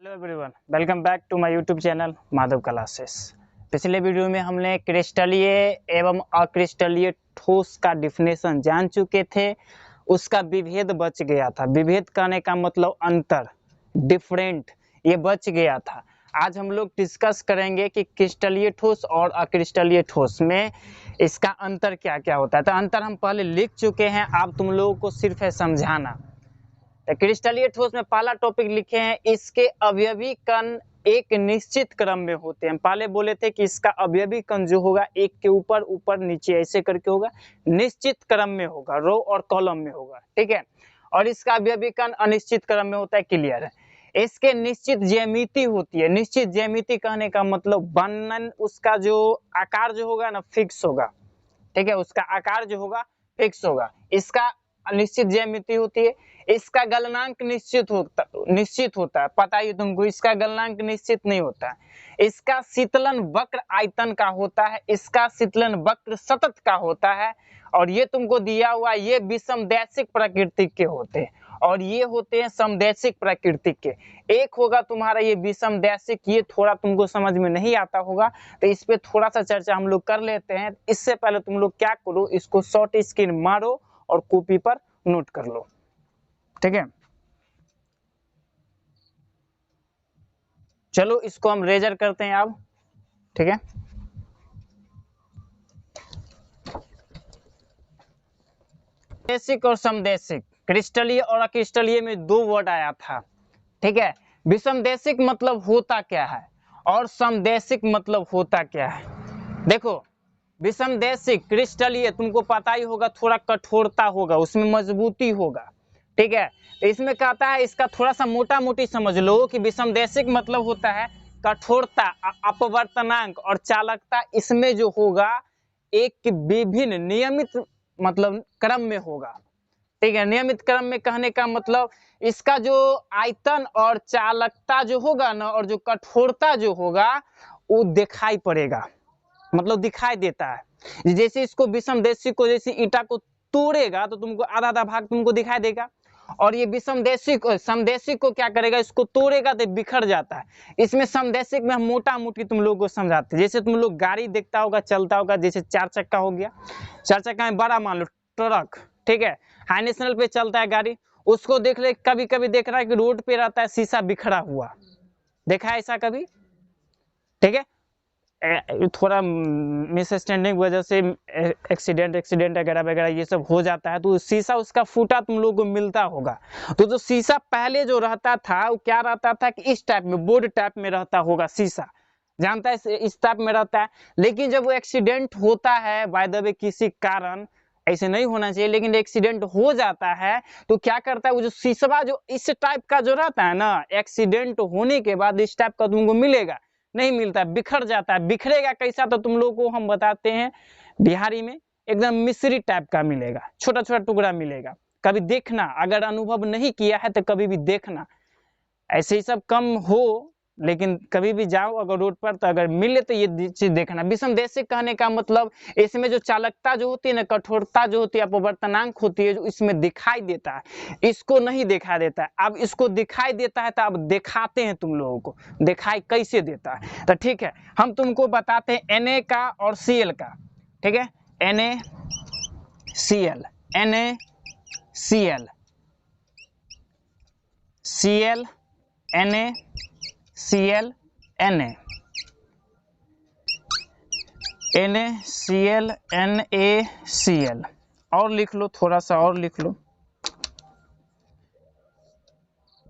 Hello everyone, welcome back to my YouTube channel Madhav classes. पिछले video में हमने क्रिस्टलीय एवं अक्रिस्टलीय ठोस का डिफिनेशन जान चुके थे। उसका विभेद बच गया था। विभेद कहने का मतलब अंतर, डिफरेंट, ये बच गया था। आज हम लोग डिस्कस करेंगे कि क्रिस्टलीय ठोस और अक्रिस्टलीय ठोस में इसका अंतर क्या क्या होता है। तो अंतर हम पहले लिख चुके हैं, अब तुम लोगों को सिर्फ है समझाना। तो क्रिस्टलीय ठोस में पहला टॉपिक लिखे हैं, इसके अवयवी कण एक निश्चित क्रम में होते हैं। पहले बोले थे कि इसका अवयवी कण जो होगा एक के ऊपर ऊपर नीचे ऐसे करके होगा, निश्चित क्रम में होगा, रो और कॉलम में होगा, ठीक है। और इसका अवयवी कण अनिश्चित क्रम में होता है, क्लियर है। इसके निश्चित ज्यामिति होती है। निश्चित ज्यामिति कहने का मतलब वर्णन, उसका जो आकार जो होगा ना फिक्स होगा, ठीक है। उसका आकार जो होगा फिक्स होगा। इसका निश्चित ज्यामिति होती है। इसका गलनांक निश्चित होता है, पता ही तुमको। इसका गलनांक निश्चित नहीं होता है। इसका शीतलन वक्र आयतन का होता है। इसका शीतलन वक्र सतत का होता है। और ये तुमको दिया हुआ, ये विषमदैशिक प्रकृति के होते हैं और ये होते हैं समदैशिक प्रकृति के। एक होगा तुम्हारा ये विषमदैशिक, ये थोड़ा तुमको समझ में नहीं आता होगा, तो इस पे थोड़ा सा चर्चा हम लोग कर लेते हैं। इससे पहले तुम लोग क्या करो, इसको शॉर्ट स्क्रीन मारो और कॉपी पर नोट कर लो, ठीक है। चलो इसको हम रेजर करते हैं अब, ठीक है। दैशिक और समदैशिक, क्रिस्टलीय और अक्रिस्टलीय में दो वर्ड आया था, ठीक है। विषमदैशिक मतलब होता क्या है और समदैशिक मतलब होता क्या है। देखो, विषमदैशिक क्रिस्टलीय तुमको पता ही होगा, थोड़ा कठोरता होगा, उसमें मजबूती होगा, ठीक है। इसमें कहता है, इसका थोड़ा सा मोटा मोटी समझ लो कि विषमदैशिक मतलब होता है कठोरता, अपवर्तनांक और चालकता इसमें जो होगा एक विभिन्न नियमित मतलब क्रम में होगा, ठीक है। नियमित क्रम में कहने का मतलब इसका जो आयतन और चालकता जो होगा ना और जो कठोरता जो होगा वो दिखाई पड़ेगा, मतलब दिखाई देता है। जैसे इसको विषमदैशिक को, जैसे ईंटा को तोड़ेगा तो तुमको आधा आधा भाग तुमको दिखाई देगा, और ये विषमदैशिक समदैशिक को क्या करेगा, इसको तोड़ेगा तो बिखर जाता है। इसमें समदैशिक में हम मोटा मोटी तुम लोग को समझाते हैं। जैसे तुम लोग गाड़ी देखता होगा, चलता होगा, जैसे चार चक्का हो गया, चार चक्का में बड़ा मान लो ट्रक, ठीक है, हाई नेशनल पे चलता है गाड़ी, उसको देख ले, कभी कभी देख रहा है कि रोड पे रहता है शीशा बिखरा हुआ, देखा है ऐसा कभी, ठीक है। थोड़ा मिसअंडरस्टैंडिंग वजह से एक्सीडेंट वगैरह वगैरह ये सब हो जाता है, तो शीशा उसका फूटा तुम लोगों को मिलता होगा। तो जो शीशा पहले जो रहता था वो क्या रहता था कि इस टाइप में, बोर्ड टाइप में रहता होगा शीशा, जानता है, इस टाइप में रहता है। लेकिन जब वो एक्सीडेंट होता है बाय द वे किसी कारण, ऐसे नहीं होना चाहिए लेकिन एक्सीडेंट हो जाता है, तो क्या करता है वो जो शीशा जो इस टाइप का जो रहता है ना, एक्सीडेंट होने के बाद इस टाइप का तुमको मिलेगा नहीं, मिलता, बिखर जाता है। बिखरेगा कैसा, तो तुम लोगों को हम बताते हैं बिहारी में, एकदम मिश्री टाइप का मिलेगा, छोटा छोटा टुकड़ा मिलेगा। कभी देखना, अगर अनुभव नहीं किया है तो कभी भी देखना, ऐसे ही सब कम हो, लेकिन कभी भी जाओ अगर रोड पर तो अगर मिले तो ये चीज देखना। विषमदैशिक कहने का मतलब इसमें जो चालकता जो होती है ना, कठोरता जो होती है, अपवर्तनांक होती है, जो इसमें दिखाई देता है, इसको नहीं दिखाई देता है। अब इसको दिखाई देता है तो अब दिखाते हैं तुम लोगों को, दिखाई कैसे देता है। तो ठीक है, हम तुमको बताते हैं Na का और Cl का, ठीक है। NaCl, NaCl, Cl, NaCl, Na, NaCl, NaCl, और लिख लो, थोड़ा सा और लिख लो,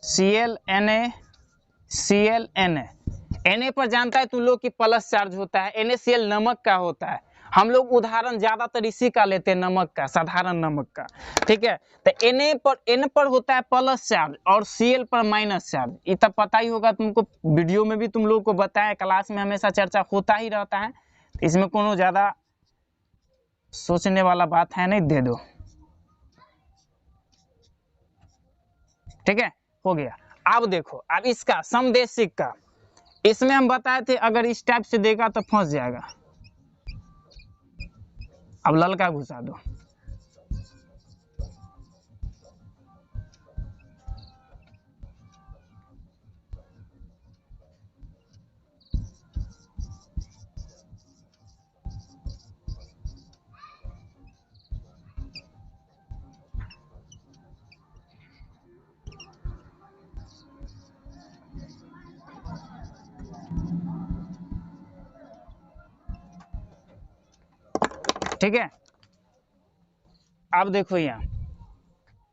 Cl, NaCl, Na। Na पर जानता है तुम लोग की प्लस चार्ज होता है, NaCl नमक का होता है। हम लोग उदाहरण ज्यादातर इसी का लेते हैं, नमक का, साधारण नमक का, ठीक है। तो N पर होता है प्लस चार्ज और Cl पर माइनस चार्ज, ये तब पता ही होगा तुमको, वीडियो में भी तुम लोग को बताया, क्लास में हमेशा चर्चा होता ही रहता है, इसमें कोनो ज्यादा सोचने वाला बात है नहीं, दे दो, ठीक है, हो गया। अब देखो, अब इसका समदैशिक का, इसमें हम बताए थे अगर इस टाइप से देगा तो फंस जाएगा। अब ललका घुसा दो, ठीक है। अब देखो यहाँ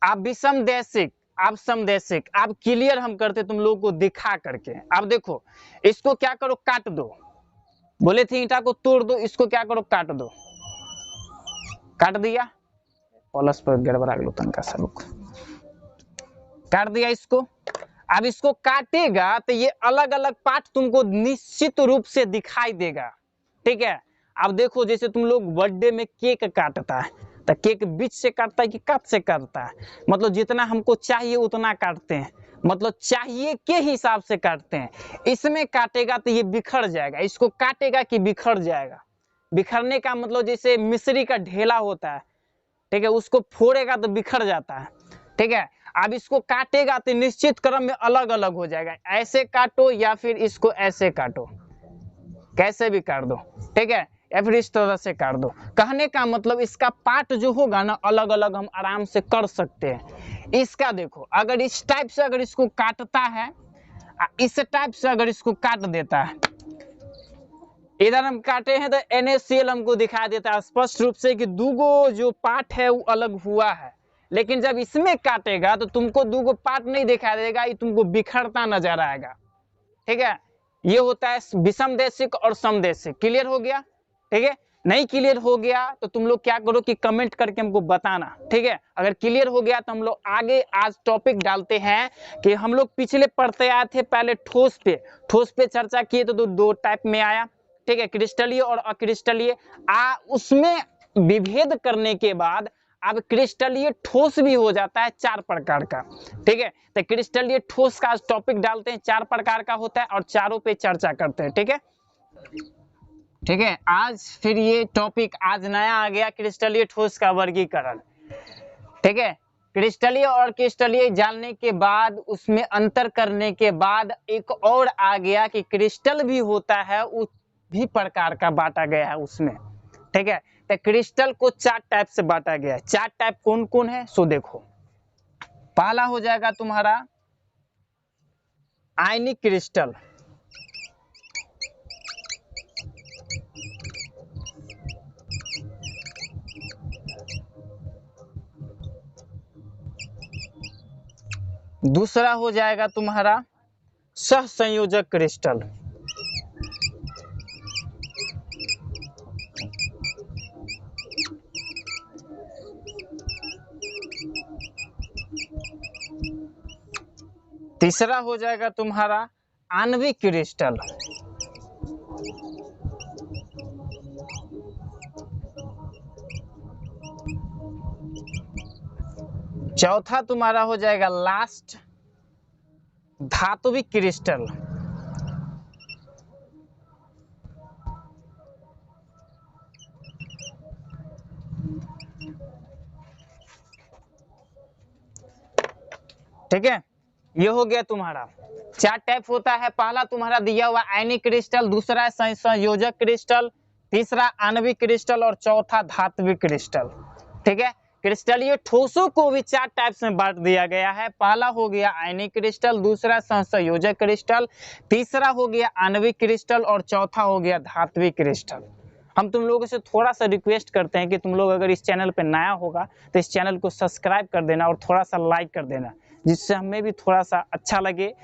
आप विषमदैशिक, आप समदैशिक, आप क्लियर हम करते तुम लोगों को दिखा करके। अब देखो इसको क्या करो, काट दो, बोले थे ईंटा को तोड़ दो, इसको क्या करो, काट दो, काट दिया, प्लस पर गड़बड़ा गया तनका सा, रुक, काट दिया इसको। अब इसको काटेगा तो ये अलग अलग पार्ट तुमको निश्चित रूप से दिखाई देगा, ठीक है। अब देखो जैसे तुम लोग बर्थडे में केक काटता है तो केक बीच से काटता है कि काट से काटता है, मतलब जितना हमको चाहिए उतना काटते हैं, मतलब चाहिए के हिसाब से काटते हैं। इसमें काटेगा तो ये बिखर जाएगा, इसको काटेगा कि बिखर जाएगा। बिखरने का मतलब जैसे मिश्री का ढेला होता है, ठीक है, उसको फोड़ेगा तो बिखर जाता है, ठीक है। अब इसको काटेगा तो निश्चित क्रम में अलग अलग हो जाएगा, ऐसे काटो या फिर इसको ऐसे काटो, कैसे भी काट दो, ठीक है, या फिर इस तरह से काट दो। कहने का मतलब इसका पार्ट जो होगा ना अलग अलग हम आराम से कर सकते हैं। इसका देखो अगर इस टाइप से अगर इसको काटता है, इस टाइप से अगर इसको काट देता है, इधर हम काटे हैं तो NaCl हमको दिखाई देता है स्पष्ट रूप से कि दूगो जो पार्ट है वो अलग हुआ है। लेकिन जब इसमें काटेगा तो तुमको दूगो पार्ट नहीं दिखाई देगा, ये तुमको बिखरता नजर आएगा, ठीक है। ये होता है विषमदैशिक और समदैशिक। क्लियर हो गया, ठीक है। नहीं क्लियर हो गया तो तुम लोग क्या करो कि कमेंट करके हमको बताना, ठीक है। अगर क्लियर हो गया तो हम लोग आगे आज टॉपिक डालते हैं कि हम लोग पिछले पढ़ते आए थे पहले ठोस पे चर्चा किए तो दो टाइप में आया, ठीक है, क्रिस्टलीय और अक्रिस्टलीय। उसमें विभेद करने के बाद अब क्रिस्टलीय ठोस भी हो जाता है 4 प्रकार का, ठीक है। तो क्रिस्टलीय ठोस का टॉपिक डालते हैं, 4 प्रकार का होता है और चारों पे चर्चा करते हैं, ठीक है, ठीक है। आज फिर ये टॉपिक आज नया आ गया, क्रिस्टलीय ठोस का वर्गीकरण, ठीक है। क्रिस्टलीय और क्रिस्टलीय जानने के बाद उसमें अंतर करने के बाद एक और आ गया कि क्रिस्टल भी होता है, उस भी प्रकार का बांटा गया है उसमें, ठीक है। तो क्रिस्टल को 4 टाइप से बांटा गया है। 4 टाइप कौन कौन है सो देखो, पहला हो जाएगा तुम्हारा आयनिक क्रिस्टल, दूसरा हो जाएगा तुम्हारा सहसंयोजक क्रिस्टल, तीसरा हो जाएगा तुम्हारा आणविक क्रिस्टल, चौथा तुम्हारा हो जाएगा लास्ट धात्विक क्रिस्टल, ठीक है। ये हो गया तुम्हारा 4 टाइप होता है। पहला तुम्हारा दिया हुआ आयनिक क्रिस्टल, दूसरा है संयोजक क्रिस्टल, तीसरा आणविक क्रिस्टल और चौथा धात्विक क्रिस्टल, ठीक है। क्रिस्टलीय ठोसों को भी 4 टाइप्स में बांट दिया गया है। पहला हो गया आयनिक क्रिस्टल, दूसरा संयोजक क्रिस्टल, तीसरा हो गया आणविक क्रिस्टल और चौथा हो गया धात्विक क्रिस्टल। हम तुम लोगों से थोड़ा सा रिक्वेस्ट करते हैं कि तुम लोग अगर इस चैनल पे नया होगा तो इस चैनल को सब्सक्राइब कर देना और थोड़ा सा लाइक कर देना, जिससे हमें भी थोड़ा सा अच्छा लगे,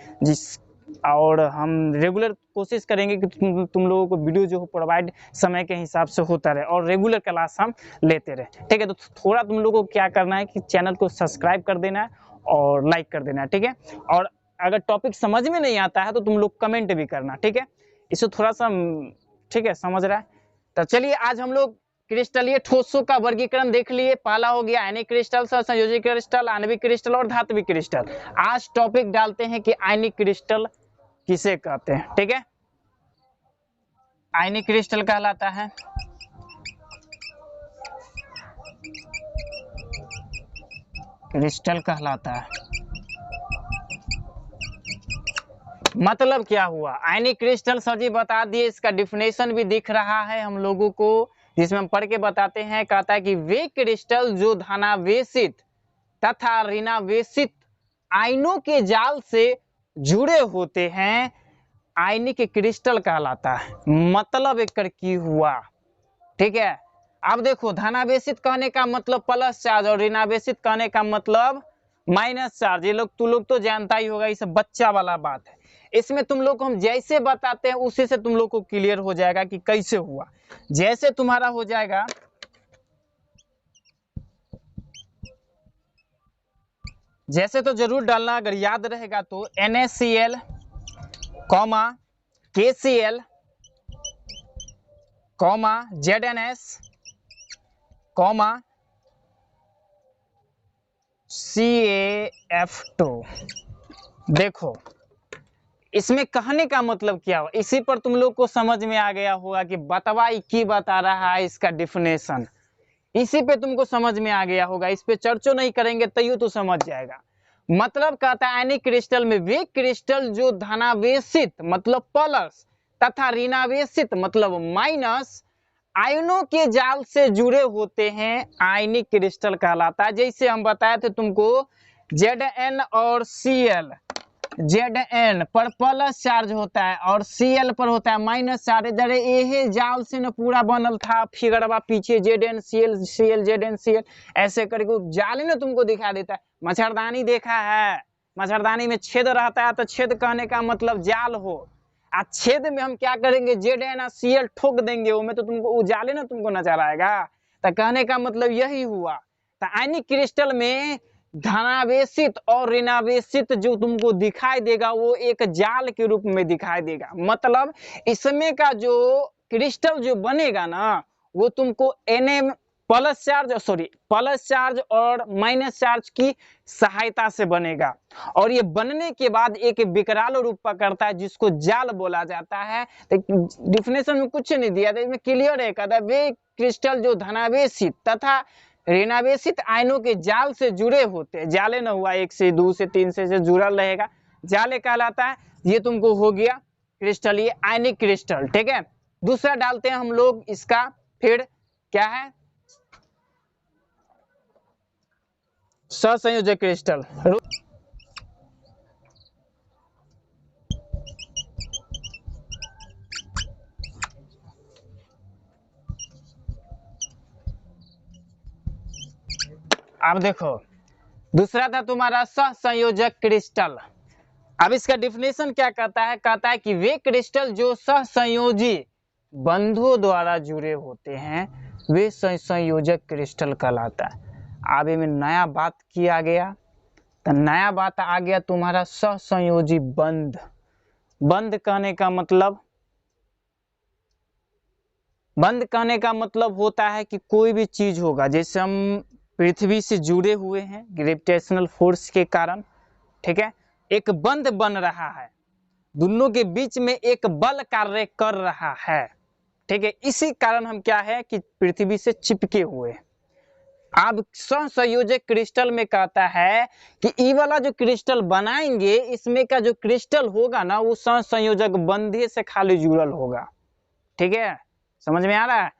और हम रेगुलर कोशिश करेंगे कि तुम लोगों को वीडियो जो प्रोवाइड समय के हिसाब से होता रहे और रेगुलर क्लास हम लेते रहे, ठीक है। तो थोड़ा तुम लोगों को क्या करना है कि चैनल को सब्सक्राइब कर देना है और लाइक कर देना है, ठीक है। और अगर टॉपिक समझ में नहीं आता है तो तुम लोग कमेंट भी करना, ठीक है, इसे थोड़ा सा, ठीक है, समझ रहा है। तो चलिए आज हम लोग क्रिस्टलीय ठोसों का वर्गीकरण देख लिए। पहला हो गया आयनिक क्रिस्टल, संयोजक क्रिस्टल, आणविक क्रिस्टल और धात्विक क्रिस्टल। आज टॉपिक डालते हैं कि आयनिक क्रिस्टल किसे कहते हैं, ठीक है। आयनिक क्रिस्टल कहलाता है क्रिस्टल कहलाता है। मतलब क्या हुआ, आयनिक क्रिस्टल सर जी बता दिए, इसका डिफिनेशन भी दिख रहा है हम लोगों को, जिसमें हम पढ़ के बताते हैं। कहता है कि वे क्रिस्टल जो धनावेशित तथा ऋणावेशित आयनों के जाल से जुड़े होते हैं आयनिक क्रिस्टल कहलाता है। मतलब एक की हुआ, ठीक है। अब देखो धनावेशित कहने का मतलब प्लस चार्ज और ऋणावेशित कहने का मतलब माइनस चार्ज। ये लोग तू लोग तो जानता ही होगा, ये सब बच्चा वाला बात है। इसमें तुम लोग को हम जैसे बताते हैं उसी से तुम लोग को क्लियर हो जाएगा कि कैसे हुआ। जैसे तुम्हारा हो जाएगा, जैसे तो जरूर डालना, अगर याद रहेगा तो NaCl, KCl, ZNS, CaF2। देखो इसमें कहने का मतलब क्या हुआ, इसी पर तुम लोग को समझ में आ गया होगा कि बतवाई की बता रहा है इसका डिफिनेशन, इसी पे तुमको समझ में आ गया होगा। इस पे चर्चा नहीं करेंगे तैयो तो समझ जाएगा। मतलब कहता है आयनिक क्रिस्टल में वे क्रिस्टल जो धनावेशित मतलब प्लस तथा ऋणावेशित मतलब माइनस आयनों के जाल से जुड़े होते हैं, आयनिक क्रिस्टल कहलाता है। जैसे हम बताए थे तुमको Zn और Cl, Zn पर प्लस चार्ज होता है और Cl पर होता है माइनस चार्ज। इधर ये जाल से न पूरा बनल था फिगरवा पीछे ZnCl Cl ZnCl ऐसे करके जाल ने तुमको दिखा देता है। मच्छरदानी देखा है, मच्छरदानी में छेद रहता है तो छेद कहने का मतलब जाल हो। छेद में हम क्या करेंगे ZnCl ठोक देंगे, वो में तो तुमको उजाले ना तुमको नजर आएगा। तो कहने का मतलब यही हुआ। तो आयनिक क्रिस्टल में धनावेशित और ऋणावेशित जो तुमको दिखाई देगा वो एक जाल के रूप में दिखाई देगा। मतलब इसमें का जो क्रिस्टल जो बनेगा ना वो तुमको Na प्लस चार्ज और माइनस चार्ज की सहायता से बनेगा और ये बनने के बाद एक विकराल रूप पकड़ता है जिसको जाल बोला जाता है। तो डिफिनेशन में कुछ नहीं दिया था, इसमें क्लियर है, कहता है वे क्रिस्टल जो धनावेशित तथा ऋणावेशित आयनों के जाल से जुड़े होते हैं। जाले न हुआ 1 से 2 से 3 से जुड़ा रहेगा, जाले कहलाता है। ये तुमको हो गया क्रिस्टल, ये आयनिक क्रिस्टल। ठीक है, दूसरा डालते हैं हम लोग इसका, फिर क्या है सहसंयोजक क्रिस्टल। अब देखो दूसरा था तुम्हारा सहसंयोजक क्रिस्टल। अब इसका डिफिनेशन क्या कहता है, कहता है कि वे क्रिस्टल जो सहसंयोजी बंधों द्वारा जुड़े होते हैं वे सहसंयोजक क्रिस्टल कहलाता है। अब में नया बात किया गया, तो नया बात आ गया तुम्हारा सहसंयोजी बंध। बंध कहने का मतलब, बंध कहने का मतलब होता है कि कोई भी चीज होगा, जैसे हम पृथ्वी से जुड़े हुए हैं ग्रेविटेशनल फोर्स के कारण, ठीक है, एक बंध बन रहा है, दोनों के बीच में एक बल कार्य कर रहा है। ठीक है, इसी कारण हम क्या है कि पृथ्वी से चिपके हुए। अब सहसंयोजक क्रिस्टल में कहता है कि ये वाला जो क्रिस्टल बनाएंगे इसमें का जो क्रिस्टल होगा ना वो सहसंयोजक बंधे से खाली जुड़ल होगा। ठीक है, समझ में आ रहा है।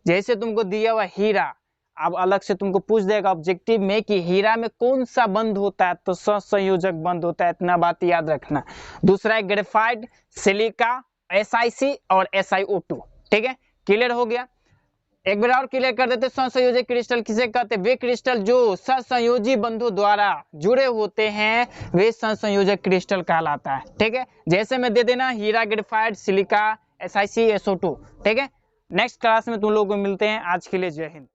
जैसे तुमको दिया हुआ हीरा, अब अलग से तुमको पूछ देगा ऑब्जेक्टिव में कि हीरा में कौन सा बंध होता है, तो सहसंयोजक बंध होता है, इतना बात याद रखना। दूसरा है ग्रेफाइट, सिलिका, SiC और SiO2। ठीक है, क्लियर हो गया। एक बार और क्लियर कर देते, सहसंयोजक क्रिस्टल किसे कहते हैं, वे क्रिस्टल जो सहसंयोजी बंधों द्वारा जुड़े होते हैं वे सहसंयोजक क्रिस्टल कहलाता है। ठीक है, जैसे मैं दे देना हीरा, ग्रेफाइट, सिलिका, SiC, SO2। ठीक है, नेक्स्ट क्लास में तुम लोगों को मिलते हैं। आज के लिए जय हिंद।